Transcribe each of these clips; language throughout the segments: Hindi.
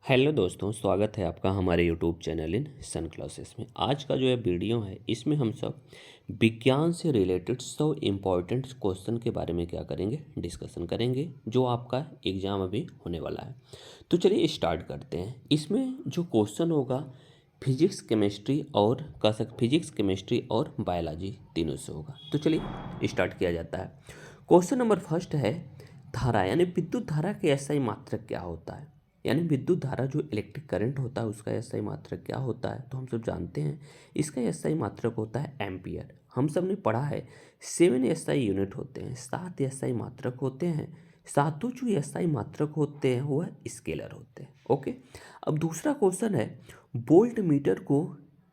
हेलो दोस्तों, स्वागत है आपका हमारे यूट्यूब चैनल इन सन क्लासेस में। आज का जो ये वीडियो है इसमें हम सब विज्ञान से रिलेटेड 100 इम्पॉर्टेंट क्वेश्चन के बारे में क्या करेंगे, डिस्कशन करेंगे, जो आपका एग्ज़ाम अभी होने वाला है। तो चलिए स्टार्ट करते हैं। इसमें जो क्वेश्चन होगा फिजिक्स केमिस्ट्री और बायोलॉजी तीनों से होगा। तो चलिए स्टार्ट किया जाता है। क्वेश्चन नंबर फर्स्ट है, धारा यानी विद्युत धारा के एसआई मात्रक क्या होता है। यानी विद्युत धारा जो इलेक्ट्रिक करंट होता है उसका एसआई मात्रक क्या होता है, तो हम सब जानते हैं इसका एसआई मात्रक होता है एम्पियर। हम सब ने पढ़ा है 7 एसआई यूनिट होते हैं, 7 एसआई मात्रक होते हैं। सातों जो एसआई मात्रक होते हैं वह स्केलर होते हैं। ओके, अब दूसरा क्वेश्चन है, वोल्ट मीटर को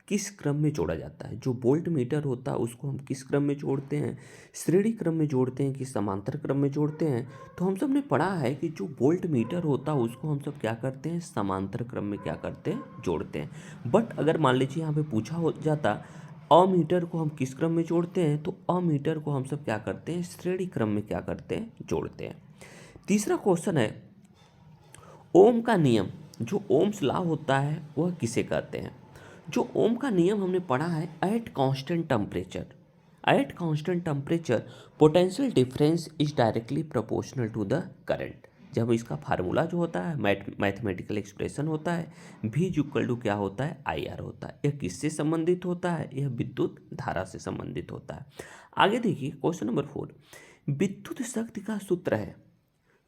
किस क्रम में जोड़ा जाता है। जो वोल्ट मीटर होता है उसको हम किस क्रम में जोड़ते हैं, श्रेणी क्रम में जोड़ते हैं कि समांतर क्रम में जोड़ते हैं। तो हम सब ने पढ़ा है कि जो वोल्ट मीटर होता है उसको हम सब क्या करते हैं, समांतर क्रम में क्या करते हैं, जोड़ते हैं। बट अगर मान लीजिए यहाँ पे पूछा हो जाता अमीटर को हम किस क्रम में जोड़ते हैं, तो अमीटर को हम सब क्या करते हैं, श्रेणी क्रम में क्या करते हैं, जोड़ते हैं। तीसरा क्वेश्चन है, ओम का नियम, जो ओम्स लॉ होता है वह किसे कहते हैं। जो ओम का नियम हमने पढ़ा है, at constant temperature potential difference is directly proportional to the current. जब इसका फार्मूला जो होता है, मैथमेटिकल एक्सप्रेशन होता है, V इक्वल टू क्या होता है, IR होता है। यह किससे संबंधित होता है, यह विद्युत धारा से संबंधित होता है। आगे देखिए क्वेश्चन नंबर 4, विद्युत शक्ति का सूत्र है।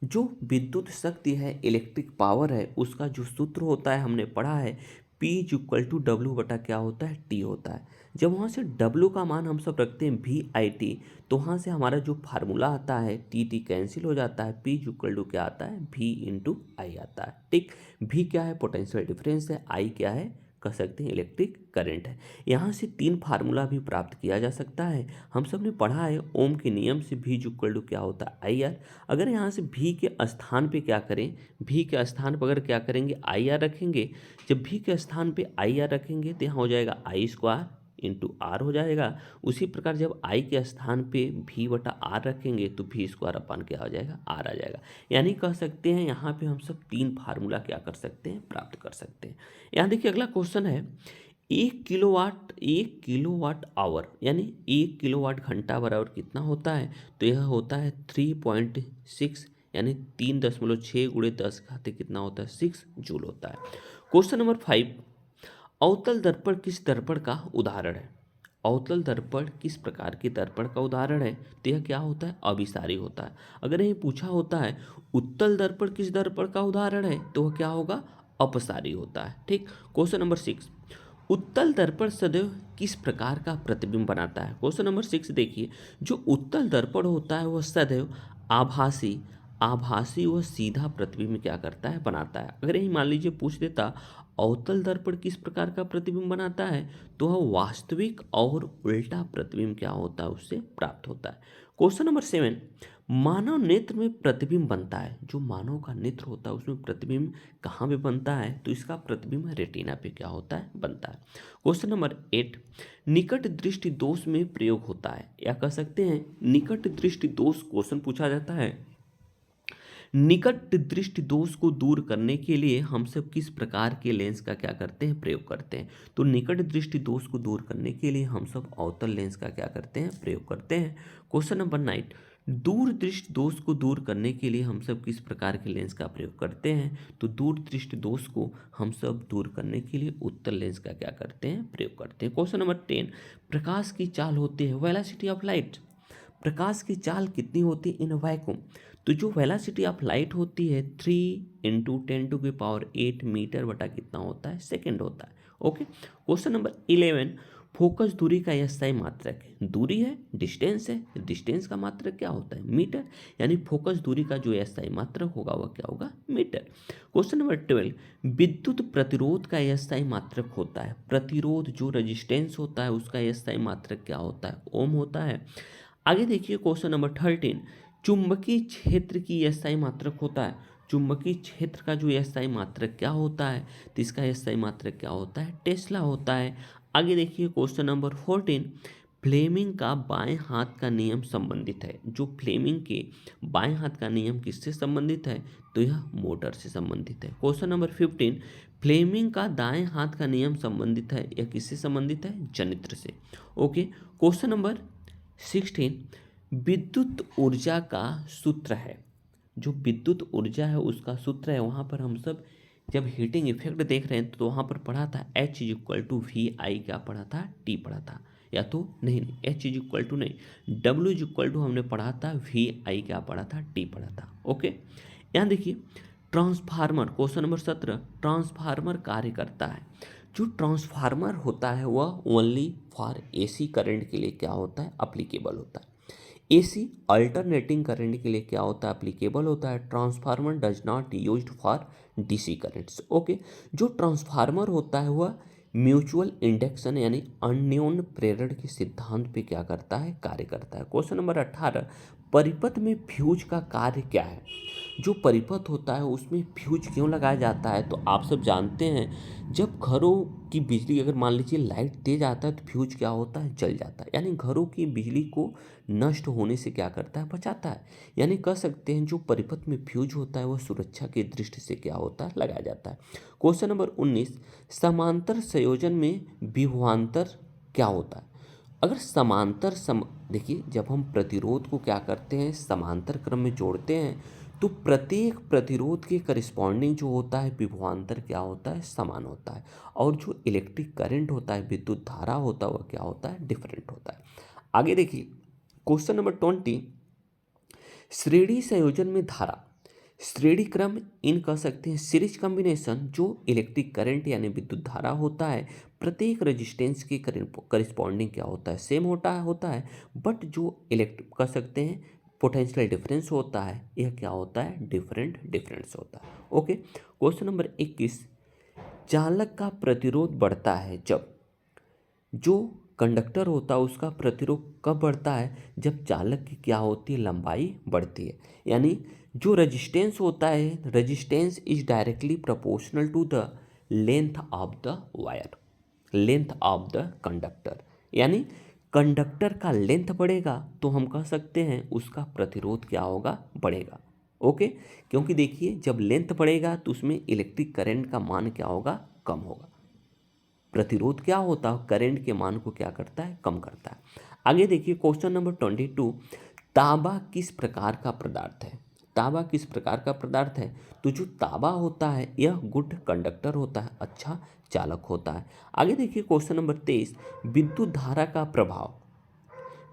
जो विद्युत शक्ति है, इलेक्ट्रिक पावर है, उसका जो सूत्र होता है हमने पढ़ा है P इक्वल टू डब्ल्यू बटा क्या होता है, T होता है। जब वहाँ से W का मान हम सब रखते हैं VIT, तो वहाँ से हमारा जो फार्मूला आता है TT कैंसिल हो जाता है, P इक्वल टू क्या आता है, V इंटू आई आता है। ठीक, V क्या है, पोटेंशियल डिफरेंस है, I क्या है, कह सकते हैं इलेक्ट्रिक करंट है। यहाँ से 3 फार्मूला भी प्राप्त किया जा सकता है। हम सब ने पढ़ा है ओम के नियम से V इक्वल टू क्या होता है, IR। अगर यहाँ से V के स्थान पे क्या करें, V के स्थान पर अगर क्या करेंगे, IR रखेंगे। जब V के स्थान पे IR रखेंगे तो यहाँ हो जाएगा I स्क्वायर इंटू R हो जाएगा। उसी प्रकार जब I के स्थान पे V बटा R रखेंगे तो V स्क्वायर अपन क्या हो जाएगा, R आ जाएगा। यानी कह सकते हैं यहाँ पे हम सब 3 फार्मूला क्या कर सकते हैं, प्राप्त कर सकते हैं। यहाँ देखिए अगला क्वेश्चन है, 1 किलोवाट आवर यानी 1 किलोवाट घंटा बराबर कितना होता है, तो यह होता है 3.6 यानी 3.6 गुणे 10 घाते कितना होता है, 6 जूल होता है। क्वेश्चन नंबर 5, अवतल दर्पण किस दर्पण का उदाहरण है। अवतल दर्पण किस प्रकार के दर्पण का उदाहरण है, तो यह क्या होता है, अभिसारी होता है। अगर ये पूछा होता है उत्तल दर्पण किस दर्पण का उदाहरण है, तो वह क्या होगा, अपसारी होता है। ठीक, क्वेश्चन नंबर 6, उत्तल दर्पण सदैव किस प्रकार का प्रतिबिंब बनाता है। क्वेश्चन नंबर 6 देखिए, जो उत्तल दर्पण होता है वह सदैव आभासी आभासी व सीधा प्रतिबिंब क्या करता है, बनाता है। अगर यही मान लीजिए पूछ देता अवतल दर्पण किस प्रकार का प्रतिबिंब बनाता है, तो वह वास्तविक और उल्टा प्रतिबिंब क्या होता है, उससे प्राप्त होता है। क्वेश्चन नंबर 7, मानव नेत्र में प्रतिबिंब बनता है। जो मानव का नेत्र होता है उसमें प्रतिबिंब कहाँ पे बनता है, तो इसका प्रतिबिंब रेटिना पे क्या होता है, बनता है। क्वेश्चन नंबर 8, निकट दृष्टि दोष में प्रयोग होता है, या कह सकते हैं निकट दृष्टि दोष क्वेश्चन पूछा जाता है। निकट दृष्टि दोष को दूर करने के लिए हम सब किस प्रकार के लेंस का क्या करते हैं, प्रयोग करते हैं। तो निकट दृष्टि दोष को दूर करने के लिए हम सब अवतल लेंस का क्या करते हैं, प्रयोग करते हैं। क्वेश्चन नंबर 9, दूर दृष्टि दोष को दूर करने के लिए हम सब किस प्रकार के लेंस का प्रयोग करते हैं, तो दूर दृष्टि दोष को हम सब दूर करने के लिए उत्तल लेंस का क्या करते हैं, प्रयोग करते हैं। क्वेश्चन नंबर 10, प्रकाश की चाल होती है वेलोसिटी ऑफ लाइट। प्रकाश की चाल कितनी होती है इन वैक्यूम, तो जो वेलोसिटी ऑफ लाइट होती है 3 इंटू 10⁸ मीटर बटा कितना होता है, सेकेंड होता है। ओके, क्वेश्चन नंबर 11, फोकस दूरी का एसआई मात्रक है। दूरी है, डिस्टेंस है, डिस्टेंस का मात्रक क्या होता है, मीटर। यानी फोकस दूरी का जो एसआई मात्रक होगा वह क्या होगा, मीटर। क्वेश्चन नंबर 12, विद्युत प्रतिरोध का एसआई मात्रक होता है। प्रतिरोध जो रेजिस्टेंस होता है उसका एसआई मात्रक क्या होता है, ओम होता है। आगे देखिए क्वेश्चन नंबर 13, चुंबकीय क्षेत्र की एसआई मात्रक होता है। चुंबकीय क्षेत्र का जो एसआई मात्रक क्या होता है, तो इसका एसआई मात्रक क्या होता है, टेस्ला होता है। आगे देखिए क्वेश्चन नंबर 14, फ्लेमिंग का बाएं हाथ का नियम संबंधित है। जो फ्लेमिंग के बाएं हाथ का नियम किससे संबंधित है? तो यह मोटर से संबंधित है। क्वेश्चन नंबर 15, फ्लेमिंग का दाएं हाथ का नियम संबंधित है, यह किससे संबंधित है? जनित्र से। ओके। क्वेश्चन नंबर 16, विद्युत ऊर्जा का सूत्र है। जो विद्युत ऊर्जा है उसका सूत्र है, वहाँ पर हम सब जब हीटिंग इफेक्ट देख रहे हैं तो वहाँ पर पढ़ा था H is equal to V I, क्या पढ़ा था? T पढ़ा था, या तो नहीं H इज इक्वल टू नहीं, W इज इक्वल टू हमने पढ़ा था वी आई, क्या पढ़ा था? T पढ़ा था। ओके। यहाँ देखिए ट्रांसफार्मर, क्वेश्चन नंबर 17, ट्रांसफार्मर कार्य करता है। जो ट्रांसफार्मर होता है वह ओनली फॉर AC करंट के लिए क्या होता है? अप्लीकेबल होता है। AC अल्टरनेटिंग करंट के लिए क्या होता है? अप्लीकेबल होता है। Transformer does not used for DC currents. Okay. जो ट्रांसफार्मर होता है वह म्यूचुअल इंडक्शन यानी अन्योन्य प्रेरण के सिद्धांत पे क्या करता है? कार्य करता है। क्वेश्चन नंबर 18, परिपथ में फ्यूज का कार्य क्या है? जो परिपथ होता है उसमें फ्यूज क्यों लगाया जाता है? तो आप सब जानते हैं जब घरों की बिजली, अगर मान लीजिए लाइट तेज आता है तो फ्यूज क्या होता है? जल जाता है। यानी घरों की बिजली को नष्ट होने से क्या करता है? बचाता है। यानी कह सकते हैं जो परिपथ में फ्यूज होता है वह सुरक्षा की दृष्टि से क्या होता है? लगाया जाता है। क्वेश्चन नंबर 19, समांतर संयोजन में विभवांतर क्या होता है? अगर समांतर देखिए जब हम प्रतिरोध को क्या करते हैं? समांतर क्रम में जोड़ते हैं तो प्रत्येक प्रतिरोध के करिस्पॉन्डिंग जो होता है विभवांतर क्या होता है? समान होता है। और जो इलेक्ट्रिक करंट होता है, विद्युत धारा होता है, वह क्या होता है? डिफरेंट होता है। आगे देखिए क्वेश्चन नंबर 20, श्रेणी संयोजन में धारा, श्रेणी क्रम इन कह सकते हैं सीरीज कॉम्बिनेशन, जो इलेक्ट्रिक करंट यानी विद्युत धारा होता है प्रत्येक रेजिस्टेंस के करिस्पॉन्डिंग क्या होता है? सेम होता है। बट जो इलेक्ट्रिक कह सकते हैं पोटेंशियल डिफरेंस होता है, यह क्या होता है? डिफरेंस होता है। ओके। क्वेश्चन नंबर 21, चालक का प्रतिरोध बढ़ता है जब, जो कंडक्टर होता है उसका प्रतिरोध कब बढ़ता है? जब चालक की क्या होती है? लंबाई बढ़ती है। यानी जो रेजिस्टेंस होता है, resistance is directly proportional to the length of the wire, length of the conductor. यानी कंडक्टर का लेंथ बढ़ेगा तो हम कह सकते हैं उसका प्रतिरोध क्या होगा? बढ़ेगा। ओके। क्योंकि देखिए जब लेंथ बढ़ेगा तो उसमें इलेक्ट्रिक करंट का मान क्या होगा? कम होगा। प्रतिरोध क्या होता है? करंट के मान को क्या करता है? कम करता है। आगे देखिए क्वेश्चन नंबर 22, तांबा किस प्रकार का पदार्थ है? तांबा किस प्रकार का पदार्थ है? तो जो तांबा होता है यह गुड कंडक्टर होता है, अच्छा चालक होता है। आगे देखिए क्वेश्चन नंबर 23, विद्युत धारा का प्रभाव,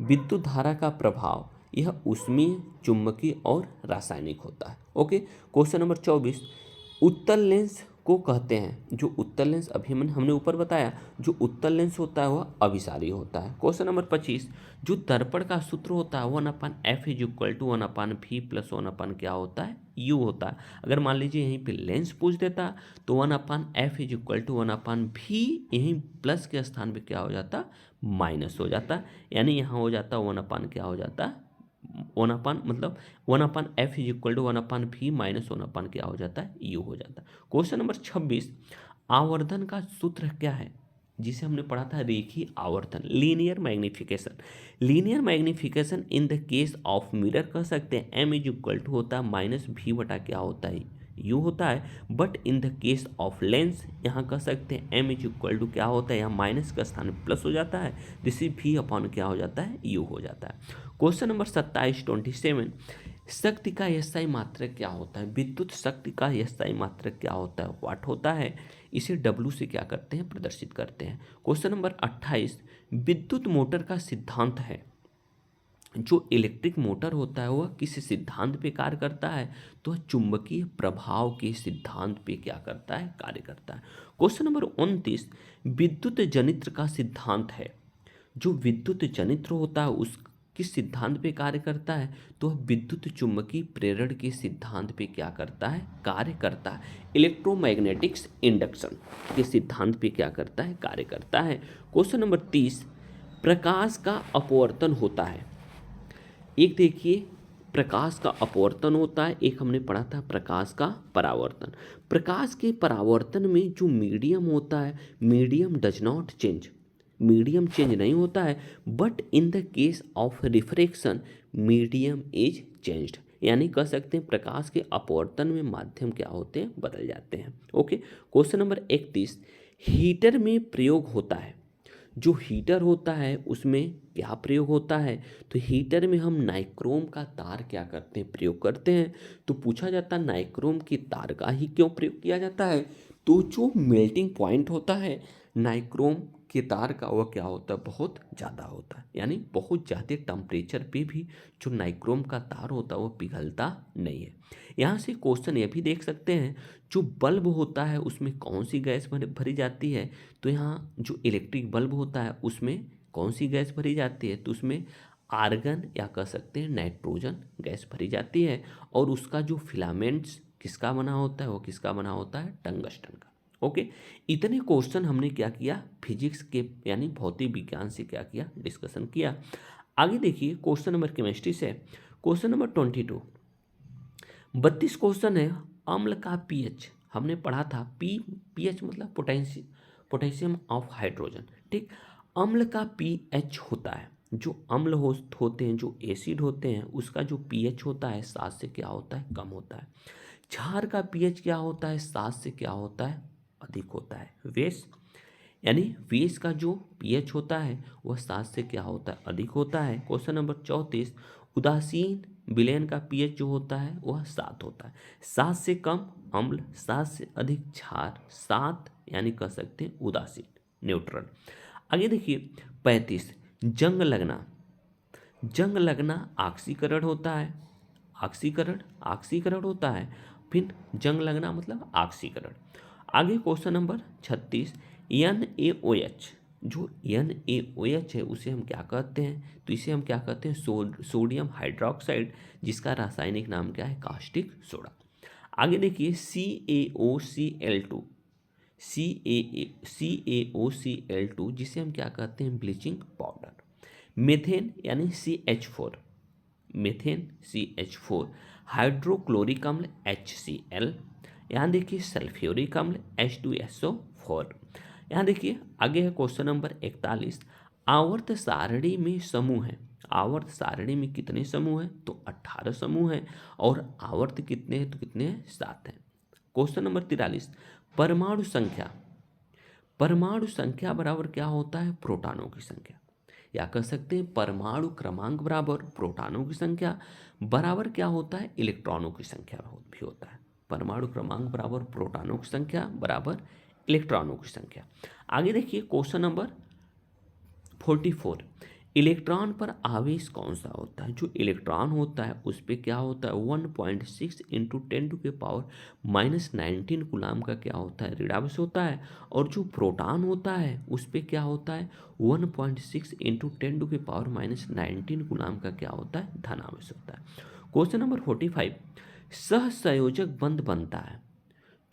विद्युत धारा का प्रभाव यह ऊष्मीय, चुंबकीय और रासायनिक होता है। ओके। क्वेश्चन नंबर 24, उत्तल लेंस को कहते हैं, जो उत्तल लेंस अभी हमने ऊपर बताया, जो उत्तल लेंस होता है वह अभिसारी होता है। क्वेश्चन नंबर 25, जो दर्पण का सूत्र होता है 1/f is equal to 1/v plus 1/ क्या होता है? u होता है। अगर मान लीजिए यहीं पे लेंस पूछ देता तो 1/f is equal to 1/v, यहीं प्लस के स्थान पे क्या हो जाता? माइनस हो जाता। यानी यहाँ हो जाता 1/ क्या हो जाता? 1/, मतलब 1/f is equal to 1/v minus 1/ क्या हो जाता है? u हो जाता है। क्वेश्चन नंबर 26, आवर्धन का सूत्र क्या है? जिसे हमने पढ़ा था रेखीय आवर्धन, linear magnification. Linear magnification in the case of mirror कह सकते हैं m इज इक्वल टू होता है -v बटा क्या होता है? u होता है। But in the case of lens यहाँ कह सकते हैं m इज इक्वल टू क्या होता है? यहाँ माइनस का स्थान प्लस हो जाता है, जिससे v अपॉन क्या हो जाता है? u हो जाता है। क्वेश्चन नंबर 27, 27, शक्ति का SI मात्रक क्या होता है? विद्युत शक्ति का SI मात्रक क्या होता है? वाट होता है। इसे W से क्या करते हैं? प्रदर्शित करते हैं। क्वेश्चन नंबर 28, विद्युत मोटर का सिद्धांत है। जो इलेक्ट्रिक मोटर होता है वह किस सिद्धांत पे कार्य करता है? तो चुंबकीय प्रभाव के सिद्धांत पे क्या करता है? कार्य करता है। क्वेश्चन नंबर 29, विद्युत जनित्र का सिद्धांत है। जो विद्युत जनित्र होता है उस किस सिद्धांत पे कार्य करता है? तो विद्युत चुंबकीय प्रेरण के सिद्धांत पे क्या करता है? कार्य करता है। इलेक्ट्रोमैग्नेटिक्स इंडक्शन के सिद्धांत पे क्या करता है? कार्य करता है। क्वेश्चन नंबर 30, प्रकाश का अपवर्तन होता है। एक देखिए प्रकाश का अपवर्तन होता है, एक हमने पढ़ा था प्रकाश का परावर्तन। प्रकाश के परावर्तन में जो मीडियम होता है, medium does not change, medium change नहीं होता है, but in the case of refraction medium is changed, यानी कह सकते हैं प्रकाश के अपवर्तन में माध्यम क्या होते हैं, बदल जाते हैं। ओके, क्वेश्चन नंबर 31, हीटर में प्रयोग होता है, जो हीटर होता है उसमें क्या प्रयोग होता है, तो हीटर में हम नाइक्रोम का तार क्या करते हैं, प्रयोग करते हैं। तो पूछा जाता है नाइक्रोम के तार का ही क्यों प्रयोग किया जाता है, तो जो मेल्टिंग पॉइंट होता है नाइक्रोम के तार का वह क्या होता है, बहुत ज़्यादा होता है, यानी बहुत ज़्यादा टेम्परेचर पे भी जो नाइक्रोम का तार होता है वह पिघलता नहीं है। यहाँ से क्वेश्चन ये भी देख सकते हैं, जो बल्ब होता है उसमें कौन सी गैस भरी जाती है, तो यहाँ जो इलेक्ट्रिक बल्ब होता है उसमें कौन सी गैस भरी जाती है, तो उसमें आर्गन या कह सकते हैं नाइट्रोजन गैस भरी जाती है, और उसका जो फिलामेंट्स किसका बना होता है, वो किसका बना होता है, टंगस्टन का। ओके, इतने क्वेश्चन हमने क्या किया, फिजिक्स के यानी भौतिक विज्ञान से क्या किया, डिस्कशन किया। आगे देखिए क्वेश्चन नंबर केमिस्ट्री से, क्वेश्चन नंबर 22, 32 क्वेश्चन है। अम्ल का पीएच हमने पढ़ा था, पीएच मतलब पोटेशियम ऑफ हाइड्रोजन, ठीक। अम्ल का पीएच होता है, जो अम्ल होते हैं, जो एसिड होते हैं, उसका जो पीएच होता है 7 से क्या होता है, कम होता है। क्षार का पीएच क्या होता है, 7 से क्या होता है, अधिक होता है। वेश यानी वेश का जो पीएच होता है वह 7 से क्या होता है, अधिक होता है। क्वेश्चन नंबर 34, उदासीन विलयन का पीएच जो होता है वह 7 होता है। 7 से कम अम्ल, 7 से अधिक क्षार, 7 यानी कह सकते हैं उदासीन, न्यूट्रल। आगे देखिए 35, जंग लगना ऑक्सीकरण होता है, ऑक्सीकरण होता है, फिर जंग लगना मतलब ऑक्सीकरण। आगे क्वेश्चन नंबर 36, NaOH, जो NaOH है उसे हम क्या कहते हैं, तो इसे हम क्या कहते हैं, सोडियम हाइड्रोक्साइड, जिसका रासायनिक नाम क्या है, कास्टिक सोडा। आगे देखिए CaOCl2, CaOCl2 जिसे हम क्या कहते हैं, ब्लीचिंग पाउडर। मेथेन यानी CH4, मेथेन CH4, हाइड्रोक्लोरिक अम्ल HCl। यहाँ देखिए सल्फ्यूरिक अम्ल H2SO4। यहाँ देखिए आगे है क्वेश्चन नंबर 41, आवर्त सारणी में समूह है, आवर्त सारणी में कितने समूह हैं, तो 18 समूह हैं, और आवर्त कितने हैं, तो कितने हैं, 7 हैं। क्वेश्चन नंबर 43, परमाणु संख्या बराबर क्या होता है, प्रोटॉनों की संख्या, या कह सकते हैं परमाणु क्रमांक बराबर प्रोटॉनों की संख्या बराबर क्या होता है, इलेक्ट्रॉनों की संख्या भी होता है। परमाणु क्रमांक बराबर प्रोटॉनों की संख्या बराबर इलेक्ट्रॉनों की संख्या। आगे देखिए क्वेश्चन नंबर 44, इलेक्ट्रॉन पर आवेश कौन सा होता है, जो इलेक्ट्रॉन होता है उस पर क्या होता है, 1.6 इंटू 10⁻⁻19 कूलाम का क्या होता है, ऋणावेश होता है, और जो प्रोटॉन होता है उस पर क्या होता है, 1.6 इंटू 10⁻⁻19 कूलाम का क्या होता है, धनावेश होता है। क्वेश्चन नंबर 45, सहसंयोजक बंध बनता है,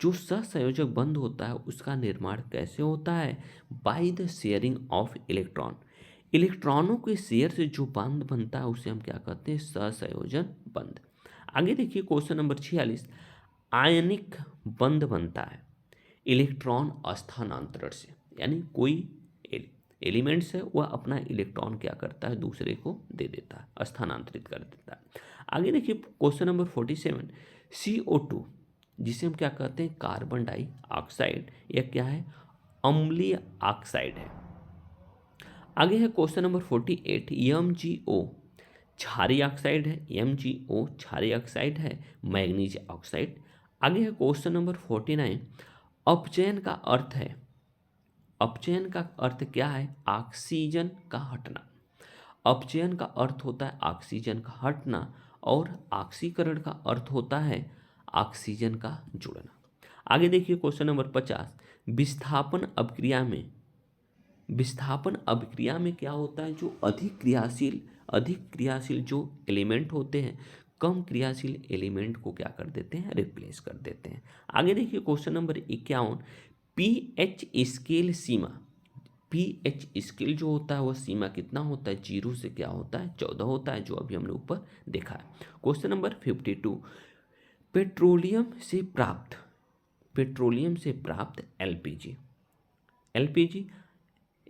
जो सहसंयोजक बंध होता है उसका निर्माण कैसे होता है, by the sharing of electron, इलेक्ट्रॉनों के शेयर से जो बंध बनता है उसे हम क्या कहते हैं, सहसंयोजन बंध। आगे देखिए क्वेश्चन नंबर 46, आयनिक बंध बनता है इलेक्ट्रॉन स्थानांतरण से, यानी कोई एलिमेंट्स है वह अपना इलेक्ट्रॉन क्या करता है, दूसरे को दे देता है, स्थानांतरित कर देता है। आगे देखिए क्वेश्चन नंबर 47, CO2 जिसे हम क्या कहते हैं, कार्बन डाइऑक्साइड, यह क्या है, अम्लीय ऑक्साइड है। आगे है क्वेश्चन नंबर 48, MgO क्षारीय ऑक्साइड है, MgO क्षारीय ऑक्साइड है, मैग्नीज ऑक्साइड। आगे है क्वेश्चन नंबर 49, अपचयन का अर्थ है, अपचयन का अर्थ क्या है, ऑक्सीजन का हटना, अपचयन का अर्थ होता है ऑक्सीजन का हटना, और ऑक्सीकरण का अर्थ होता है ऑक्सीजन का जुड़ना। आगे देखिए क्वेश्चन नंबर 50, विस्थापन अभिक्रिया में क्या होता है, जो अधिक क्रियाशील जो एलिमेंट होते हैं कम क्रियाशील एलिमेंट को क्या कर देते हैं, रिप्लेस कर देते हैं। आगे देखिए क्वेश्चन नंबर 51, पीएच स्केल सीमा, पीएच स्केल जो होता है वह सीमा कितना होता है, 0 से क्या होता है, 14 होता है, जो अभी हमने ऊपर देखा है। क्वेश्चन नंबर 52, पेट्रोलियम से प्राप्त एलपीजी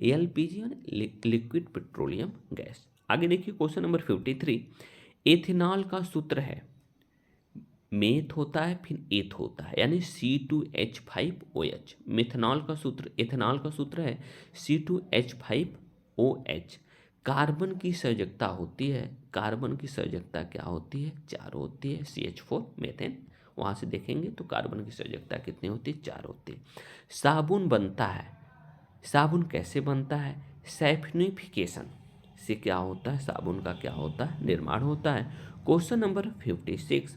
एलपीजी यानी लिक्विड पेट्रोलियम गैस। आगे देखिए क्वेश्चन नंबर 53, एथेनॉल का सूत्र है, मेथ होता है फिर एथ होता है यानी C2H5OH। मिथेनॉल का सूत्र, एथेनॉल का सूत्र है C2H5OH। कार्बन की संयोजकता होती है, कार्बन की संयोजकता क्या होती है, 4 होती है, CH4 मीथेन। वहाँ से देखेंगे तो कार्बन की संयोजकता कितनी होती है, 4 होती है। साबुन बनता है, साबुन कैसे बनता है, सैफनिफिकेशन से क्या होता है, साबुन का क्या होता है, निर्माण होता है। क्वेश्चन नंबर 56,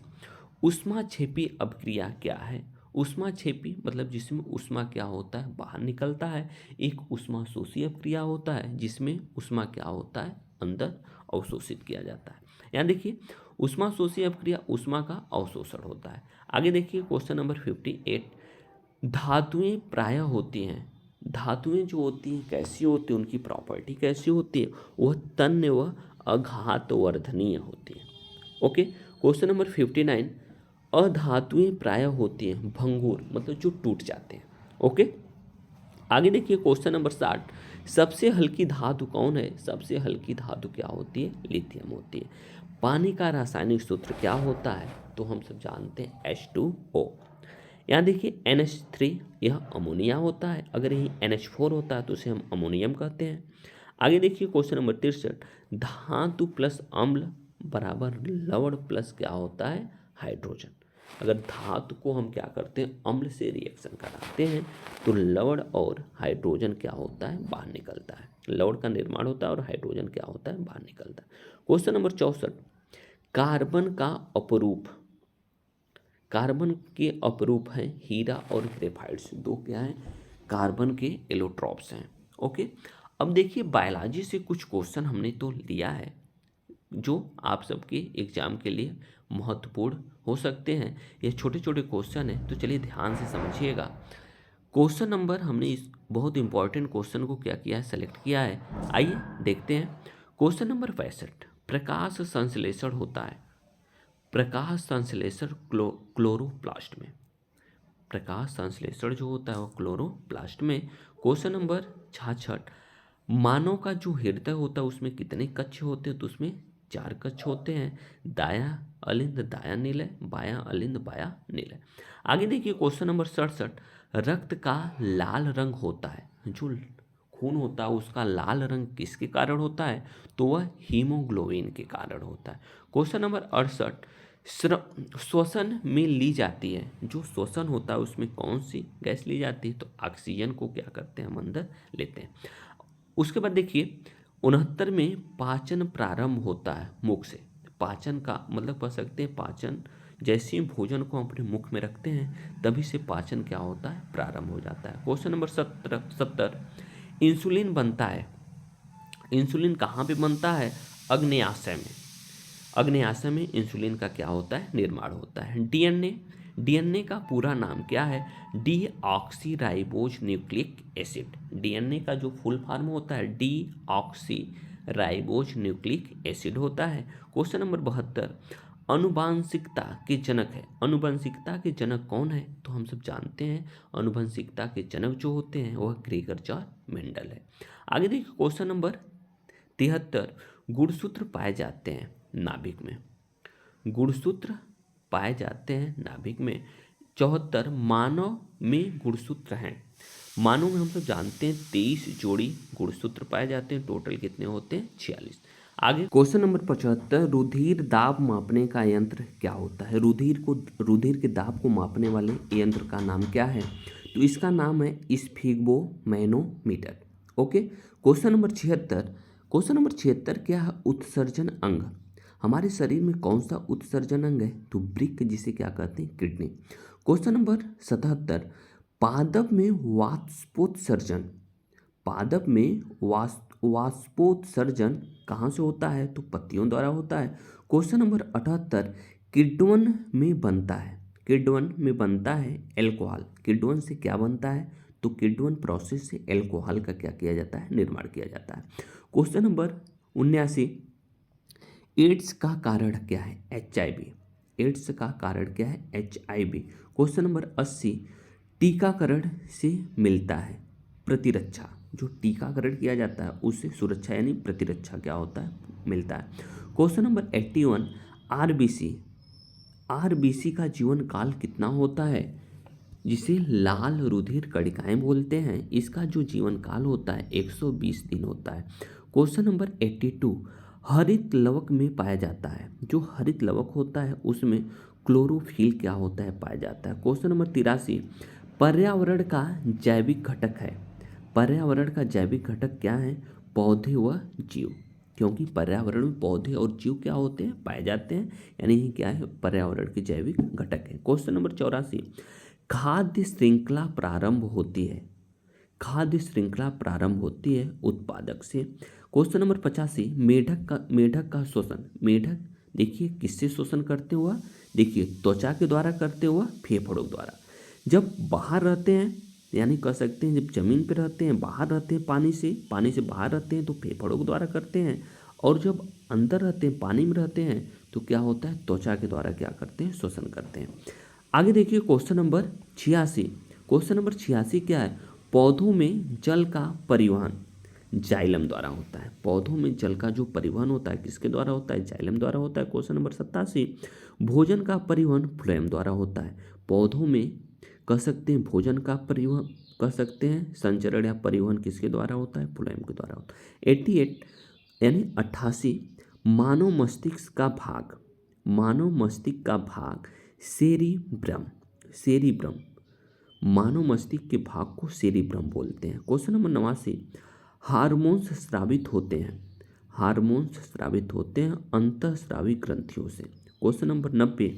ऊष्माक्षेपी अपक्रिया क्या है। ऊष्माक्षेपी मतलब जिसमें ऊष्मा क्या होता है, बाहर निकलता है। एक ऊष्माशोषी अपक्रिया होता है जिसमें ऊष्मा क्या होता है, अंदर अवशोषित किया जाता है। यहाँ देखिए ऊष्माशोषी अपक्रिया ऊष्मा का अवशोषण होता है। आगे देखिए क्वेश्चन नंबर 58, धातुएं प्रायः होती हैं, धातुएं जो होती हैं कैसी होती हैं, उनकी प्रॉपर्टी कैसी होती है, वह तन्य व आघातवर्धनीय होती है। ओके। क्वेश्चन नंबर 59, अधातुएं प्रायः होती हैं भंगुर मतलब जो टूट जाते हैं। ओके। आगे देखिए क्वेश्चन नंबर 60, सबसे हल्की धातु कौन है, सबसे हल्की धातु क्या होती है, लिथियम होती है। पानी का रासायनिक सूत्र क्या होता है, तो हम सब जानते हैं H2O। यहाँ देखिए NH3 यह अमोनिया होता है, अगर यही NH4 होता है तो उसे हम अमोनियम कहते हैं। आगे देखिए क्वेश्चन नंबर 63, धातु प्लस अम्ल बराबर लवण प्लस क्या होता है, हाइड्रोजन। अगर धातु को हम क्या करते हैं, अम्ल से रिएक्शन कराते हैं तो लवण और हाइड्रोजन क्या होता है, बाहर निकलता है। लवण का निर्माण होता है और हाइड्रोजन क्या होता है, बाहर निकलता है। क्वेश्चन नंबर 64, कार्बन का अपरूप, कार्बन के अपरूप हैं हीरा और ग्रेफाइट्स, दो क्या हैं, कार्बन के एलोट्रॉप्स हैं। ओके। अब देखिए बायोलॉजी से कुछ क्वेश्चन हमने तो लिया है जो आप सबके एग्जाम के लिए महत्वपूर्ण हो सकते हैं। ये छोटे छोटे क्वेश्चन हैं तो चलिए ध्यान से समझिएगा। क्वेश्चन नंबर हमने इस बहुत इंपॉर्टेंट क्वेश्चन को क्या किया है, सेलेक्ट किया है। आइए देखते हैं क्वेश्चन नंबर 65, प्रकाश संश्लेषण होता है, प्रकाश संश्लेषण क्लोरोप्लास्ट में, प्रकाश संश्लेषण जो होता है वो क्लोरोप्लास्ट में। क्वेश्चन नंबर 66, मानव का जो हृदय होता है उसमें कितने कक्ष होते हैं, तो उसमें 4 कक्ष होते हैं, दाया अलिंद दाया नील है, बाया अलिंद बाया नील है। आगे देखिए क्वेश्चन नंबर 67, रक्त का लाल रंग होता है, जो खून होता है उसका लाल रंग किसके कारण होता है, तो वह हीमोग्लोबिन के कारण होता है। क्वेश्चन नंबर 68, श्वसन में ली जाती है, जो श्वसन होता है उसमें कौन सी गैस ली जाती है, तो ऑक्सीजन को क्या करते हैं, हम अंदर लेते हैं। उसके बाद देखिए 69 में पाचन प्रारंभ होता है मुख से, पाचन का मतलब कह सकते हैं पाचन, जैसे ही भोजन को अपने मुख में रखते हैं तभी से पाचन क्या होता है, प्रारंभ हो जाता है। क्वेश्चन नंबर 70, इंसुलिन बनता है, इंसुलिन कहाँ पे बनता है, अग्न्याशय में, अग्न्याशय में इंसुलिन का क्या होता है, निर्माण होता है। डीएनए, डीएनए का पूरा नाम क्या है, डीऑक्सीराइबोज न्यूक्लिक एसिड। डीएनए का जो फुल फॉर्म होता है डीऑक्सीराइबोज न्यूक्लिक एसिड होता है। क्वेश्चन नंबर 72, अनुवांशिकता के जनक है, अनुवांशिकता के जनक कौन है, तो हम सब जानते हैं अनुवांशिकता के जनक जो होते हैं वह ग्रेगर जॉर्ज मेंडल है। आगे देखिए क्वेश्चन नंबर 73, गुणसूत्र पाए जाते हैं नाभिक में, गुणसूत्र पाए जाते हैं नाभिक में। 74, मानव में गुणसूत्र हैं, मानव में हम सब जानते हैं 23 जोड़ी गुणसूत्र पाए जाते हैं, टोटल कितने होते हैं, 46। आगे क्वेश्चन नंबर 75, रुधिर दाब मापने का यंत्र क्या होता है, रुधिर के दाब को मापने वाले यंत्र का नाम क्या है, तो इसका नाम है sphygmomanometer. Okay. Question number 76, question number 76 क्या है, उत्सर्जन अंग, हमारे शरीर में कौन सा उत्सर्जन अंग है, तो वृक्क, जिसे क्या कहते हैं, किडनी। क्वेश्चन नंबर 77, पादप में वाष्पोत्सर्जन, पादप में वाष्पोत्सर्जन कहाँ से होता है, तो पत्तियों द्वारा होता है। क्वेश्चन नंबर 78, किण्वन में बनता है, किण्वन में बनता है एल्कोहल, किण्वन से क्या बनता है, तो किण्वन प्रोसेस से एल्कोहल का क्या किया जाता है, निर्माण किया जाता है। क्वेश्चन नंबर 79, एड्स का कारण क्या है, HIV, एड्स का कारण क्या है, HIV। क्वेश्चन नंबर 80, टीकाकरण से मिलता है प्रतिरक्षा, जो टीकाकरण किया जाता है उससे सुरक्षा यानी प्रतिरक्षा क्या होता है, मिलता है। क्वेश्चन नंबर 81, आरबीसी का जीवन काल कितना होता है, जिसे लाल रुधिर कणिकाएं बोलते हैं, इसका जो जीवन काल होता है 120 दिन होता है। क्वेश्चन नंबर 82, हरित लवक में पाया जाता है, जो हरित लवक होता है उसमें क्लोरोफिल क्या होता है, पाया जाता है। क्वेश्चन नंबर 83, पर्यावरण का जैविक घटक है, पर्यावरण का जैविक घटक क्या है, पौधे व जीव, क्योंकि पर्यावरण में पौधे और जीव क्या होते हैं, पाए जाते हैं, यानी ये क्या है, पर्यावरण के जैविक घटक है। क्वेश्चन नंबर 84, खाद्य श्रृंखला प्रारंभ होती है, खाद्य श्रृंखला प्रारंभ होती है उत्पादक से। क्वेश्चन नंबर 85, मेढक का शोषण, मेढक देखिए किससे शोषण करते हुआ, देखिए त्वचा के द्वारा करते हुआ, फेफड़ों द्वारा। जब बाहर रहते हैं यानी कह सकते हैं जब जमीन पर रहते हैं, बाहर रहते हैं पानी से बाहर रहते हैं तो फेफड़ों के द्वारा करते हैं, और जब अंदर रहते हैं पानी में रहते हैं तो क्या होता है, त्वचा के द्वारा क्या करते हैं, शोषण करते हैं। आगे देखिए क्वेश्चन नंबर 86, क्वेश्चन नंबर 86 क्या है, पौधों में जल का परिवहन जाइलम द्वारा होता है, पौधों में जल का जो परिवहन होता है किसके द्वारा होता है, जाइलम द्वारा होता है। क्वेश्चन नंबर 87, भोजन का परिवहन फ्लोएम द्वारा होता है, पौधों में कह सकते हैं भोजन का परिवहन, कह सकते हैं संचरण या परिवहन किसके द्वारा होता है, फ्लोएम के द्वारा होता है। 88 यानी 88, मानव मस्तिष्क का भाग, मानव मस्तिष्क का भाग सेरिब्रम, सेरिब्रम, मानव मस्तिष्क के भाग को सेरिब्रम बोलते हैं। क्वेश्चन नंबर 89, हार्मोन्स स्रावित होते हैं, हार्मोन्स स्रावित होते हैं अंतःस्रावी ग्रंथियों से। क्वेश्चन नंबर 90,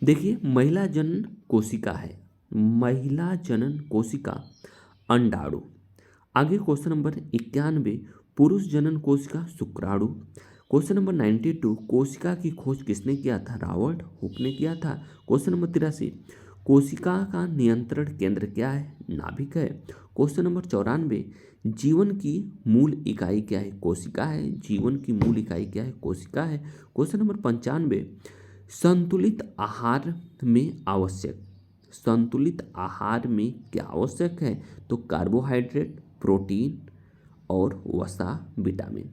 देखिए महिला जनन कोशिका है, महिला जनन कोशिका अंडाणु। आगे क्वेश्चन नंबर 91, पुरुष जनन कोशिका शुक्राणु। क्वेश्चन नंबर 92, कोशिका की खोज किसने किया था, रॉबर्ट हुक ने किया था। क्वेश्चन नंबर 83, कोशिका का नियंत्रण केंद्र क्या है, नाभिक है। क्वेश्चन नंबर 94, जीवन की मूल इकाई क्या है, कोशिका है, जीवन की मूल इकाई क्या है, कोशिका है। क्वेश्चन नंबर 95, संतुलित आहार में आवश्यक, संतुलित आहार में क्या आवश्यक है, तो कार्बोहाइड्रेट, प्रोटीन और वसा, विटामिन।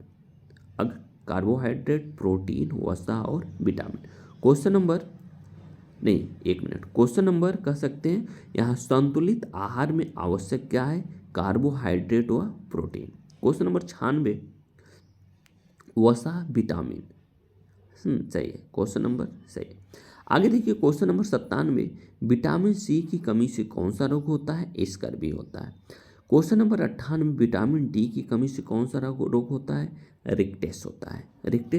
अब कार्बोहाइड्रेट, प्रोटीन, वसा और विटामिन। क्वेश्चन नंबर नहीं, एक मिनट, क्वेश्चन नंबर कह सकते हैं यहाँ संतुलित आहार में आवश्यक क्या है, कार्बोहाइड्रेट व प्रोटीन। क्वेश्चन नंबर 96, वसा, विटामिन, सही है, क्वेश्चन नंबर सही है। आगे देखिए क्वेश्चन नंबर 97, विटामिन सी की कमी से कौन सा रोग होता है, स्कर्वी होता है। क्वेश्चन नंबर 98, विटामिन डी की कमी से कौन सा रोग होता है, रिक्टेस होता है, रिक्टेस